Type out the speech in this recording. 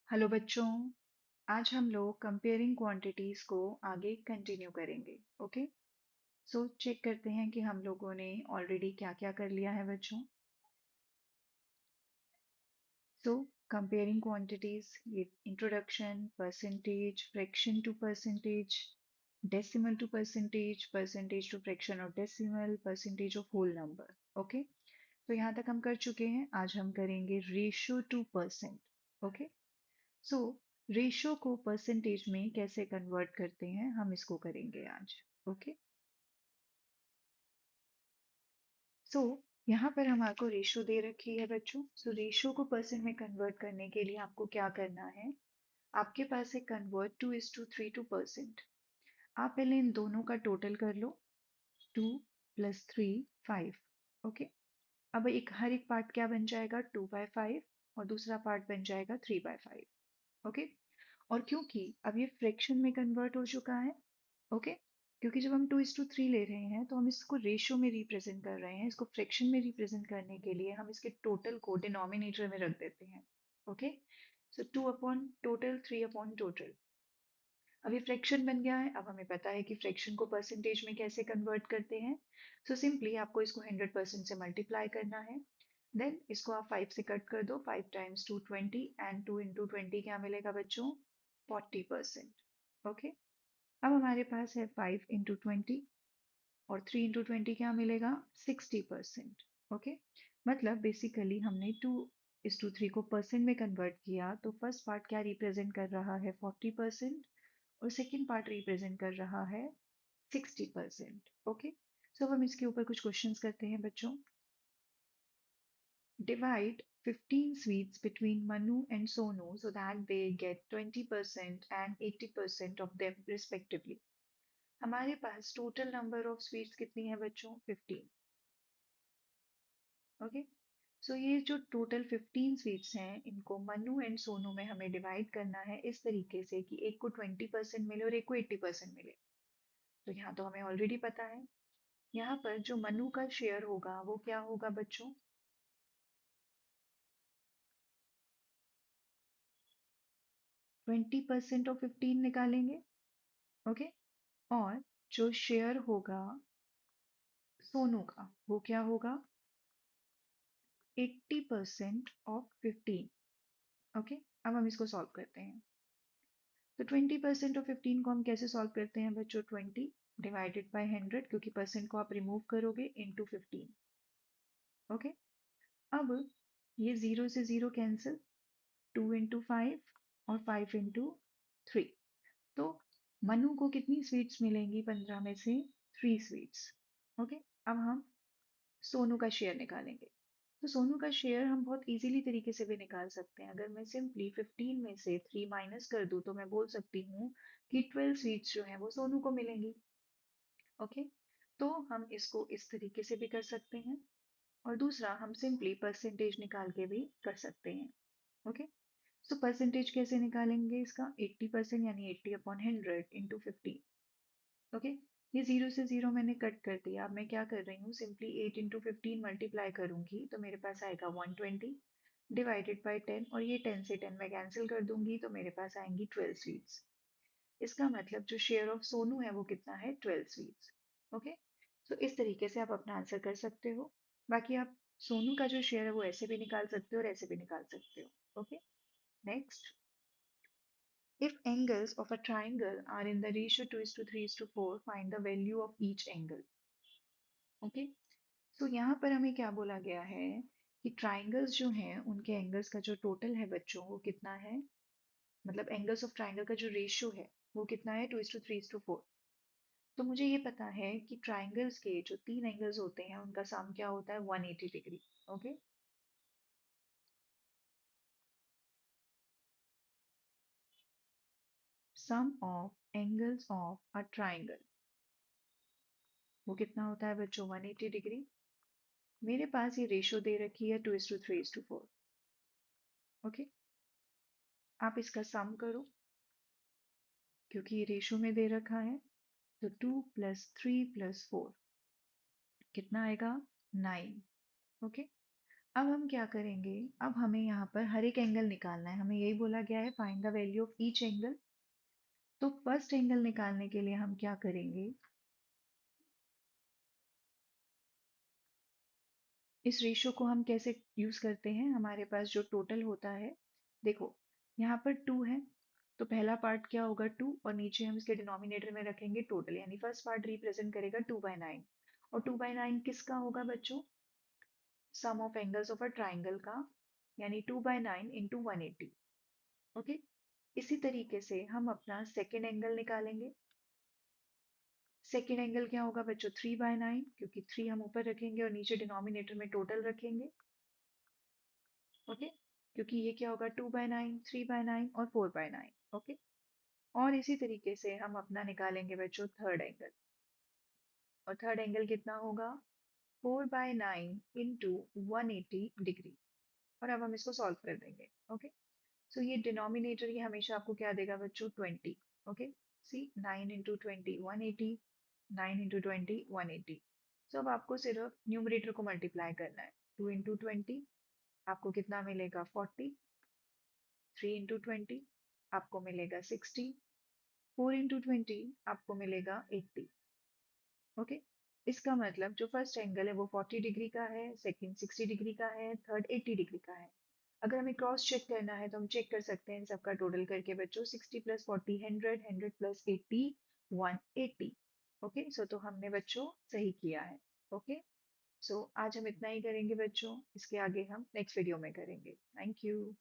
Hello बच्चों। आज हम लोग कंपेयरिंग क्वांटिटीज को आगे कंटिन्यू करेंगे। ओके, सो चेक करते हैं कि हम लोगों ने ऑलरेडी क्या क्या कर लिया है बच्चों। सो कंपेयरिंग क्वांटिटीज, ये introduction, percentage, fraction to percentage, decimal to percentage, percentage to fraction और decimal, percentage of whole number. Okay, तो यहाँ तक हम कर चुके हैं। आज हम करेंगे रेशियो टू परसेंट। ओके, सो रेशो को परसेंटेज में कैसे कन्वर्ट करते हैं हम इसको करेंगे आज। ओके, सो यहाँ पर हमारे रेशो दे रखी है बच्चों। सो रेशो को परसेंट में कन्वर्ट करने के लिए आपको क्या करना है, आपके पास है कन्वर्ट 2:3 आप पहले इन दोनों का टोटल कर लो। 2 + 3 5। ओके, अब हर एक पार्ट क्या बन जाएगा, 2/5, और दूसरा पार्ट बन जाएगा 3/5। ओके, और क्योंकि अब ये फ्रैक्शन में कन्वर्ट हो चुका है, ओके, क्योंकि जब हम 2:3 ले रहे हैं तो हम इसको रेशियो में रिप्रेजेंट कर रहे हैं, इसको फ्रैक्शन में रिप्रेजेंट करने के लिए हम इसके टोटल को डिनोमिनेटर में रख देते हैं। ओके, सो 2/टोटल, 3/टोटल। अब ये फ्रैक्शन बन गया है। अब हमें पता है कि फ्रैक्शन को परसेंटेज में कैसे कन्वर्ट करते हैं। सो सिंपली आपको इसको 100% से मल्टीप्लाई करना है। देन इसको आप 5 से कट कर दो। 5 × 2 20, एंड 2 × 20 क्या मिलेगा बच्चों, 40%। ओके, अब हमारे पास है 5 × 20, और 3 × 20 क्या मिलेगा, 60%। ओके, मतलब बेसिकली हमने 2:3 को परसेंट में कन्वर्ट किया, तो फर्स्ट पार्ट क्या रिप्रेजेंट कर रहा है, 40%, और सेकेंड पार्ट रिप्रेजेंट कर रहा है 60%। ओके, सो अब हम इसके ऊपर कुछ क्वेश्चंस करते हैं बच्चों। Divide 15 sweets between Manu and Sonu so that they get 20% and 80% of them respectively. हमारे पास टोटल नंबर ऑफ स्वीट्स कितनी है बच्चों, 15। ओके, सो ये जो टोटल 15 स्वीट्स हैं, इनको मनु एंड सोनू में हमें डिवाइड करना है इस तरीके से कि एक को 20% मिले और एक को 80% मिले। तो यहाँ तो हमें ऑलरेडी पता है, यहाँ पर जो मनु का शेयर होगा वो क्या होगा बच्चों, 20% ऑफ 15 निकालेंगे। ओके, और जो शेयर होगा सोनू का वो क्या होगा, 80% ऑफ 15। ओके, अब हम इसको सॉल्व करते हैं। तो 20% ऑफ 15 को हम कैसे सॉल्व करते हैं बच्चों, 20 डिवाइडेड बाय 100, क्योंकि परसेंट को आप रिमूव करोगे, इनटू 15। ओके, अब ये 0 से 0 कैंसिल, 2 × 5 और 5 × 3। तो मनु को कितनी स्वीट्स मिलेंगी 15 में से, 3 स्वीट्स। ओके, अब हम सोनू का शेयर निकालेंगे। तो सोनू का शेयर हम बहुत इजीली तरीके से भी निकाल सकते हैं। अगर मैं सिंपली 15 में से 3 माइनस कर दूं तो मैं बोल सकती हूँ कि 12 स्वीट्स जो हैं वो सोनू को मिलेंगी। ओके, तो हम इसको इस तरीके से भी कर सकते हैं, और दूसरा हम सिंपली परसेंटेज निकाल के भी कर सकते हैं। ओके, सो परसेंटेज कैसे निकालेंगे इसका, 80% यानी 80/100 इंटू 15। ओके, ये 0 से 0 मैंने कट कर दिया। अब मैं क्या कर रही हूँ, सिंपली 8 × 15 मल्टीप्लाई करूंगी तो मेरे पास आएगा 120 डिवाइडेड बाई 10, और ये 10 से 10 मैं कैंसिल कर दूंगी तो मेरे पास आएंगी 12 स्वीट्स। इसका मतलब जो शेयर ऑफ सोनू है वो कितना है, 12 स्वीट्स। ओके, तो इस तरीके से आप अपना आंसर कर सकते हो। बाकी आप सोनू का जो शेयर है वो ऐसे भी निकाल सकते हो और ऐसे भी निकाल सकते हो। Okay, next, if angles of a triangle are in the ratio 2:3:4, find the value of each angle. Okay, so यहाँ पर हमें क्या बोला गया है कि ट्राइंगल्स जो हैं उनके एंगल्स का जो टोटल है बच्चों वो कितना है, मतलब एंगल्स ऑफ ट्राइंगल का जो रेशियो है वो कितना है, 2:3:4। तो मुझे ये पता है कि ट्राइंगल्स के जो 3 एंगल्स होते हैं उनका सम क्या होता है, 180 degree. Okay, sum of angles of a triangle वो कितना होता है बच्चों, 180 डिग्री। मेरे पास ये रेशियो दे रखी है 2:3:4। ओके, आप इसका सम करो क्योंकि ये रेशियो में दे रखा है। तो 2 + 3 + 4 कितना आएगा, 9। ओके, अब हम क्या करेंगे, अब हमें यहाँ पर हर एक एंगल निकालना है, हमें यही बोला गया है find the value of each angle. तो फर्स्ट एंगल निकालने के लिए हम क्या करेंगे, इस रेशियो को हम कैसे यूज करते हैं, हमारे पास जो टोटल होता है, देखो यहाँ पर 2 है, तो पहला पार्ट क्या होगा 2, और नीचे हम इसके डिनोमिनेटर में रखेंगे टोटल, यानी फर्स्ट पार्ट रिप्रेजेंट करेगा 2/9। और 2/9 किसका होगा बच्चों, sum of angles of a triangle का, यानी 2/9 इंटू 180। ओके, इसी तरीके से हम अपना सेकेंड एंगल निकालेंगे। सेकेंड एंगल क्या होगा बच्चों, 3/9, क्योंकि 3 हम ऊपर रखेंगे और नीचे डिनोमिनेटर में टोटल रखेंगे। ओके, क्योंकि ये क्या होगा 2/9, 3/9 और 4/9। ओके, और इसी तरीके से हम अपना निकालेंगे बच्चों थर्ड एंगल, और थर्ड एंगल कितना होगा 4/9 इंटू 180 डिग्री। और अब हम इसको सॉल्व कर देंगे। ओके, सो ये डिनोमिनेटर ये हमेशा आपको क्या देगा बच्चों 20। ओके, सी 9 इंटू 20 180, 9 इंटू 20 180। सो अब आपको सिर्फ न्यूमरेटर को मल्टीप्लाई करना है, 2 इंटू 20 आपको कितना मिलेगा 40, 3 इंटू 20 आपको मिलेगा 60, 4 इंटू 20 आपको मिलेगा 80। ओके, इसका मतलब जो फर्स्ट एंगल है वो 40 डिग्री का है, सेकंड 60 डिग्री का है, थर्ड 80 डिग्री का है। अगर हमें क्रॉस चेक करना है तो हम चेक कर सकते हैं इन सबका टोटल करके बच्चों, 60 प्लस 40 100, 100 प्लस 80 180। ओके, सो तो हमने बच्चों सही किया है। ओके, सो आज हम इतना ही करेंगे बच्चों, इसके आगे हम नेक्स्ट वीडियो में करेंगे। Thank you.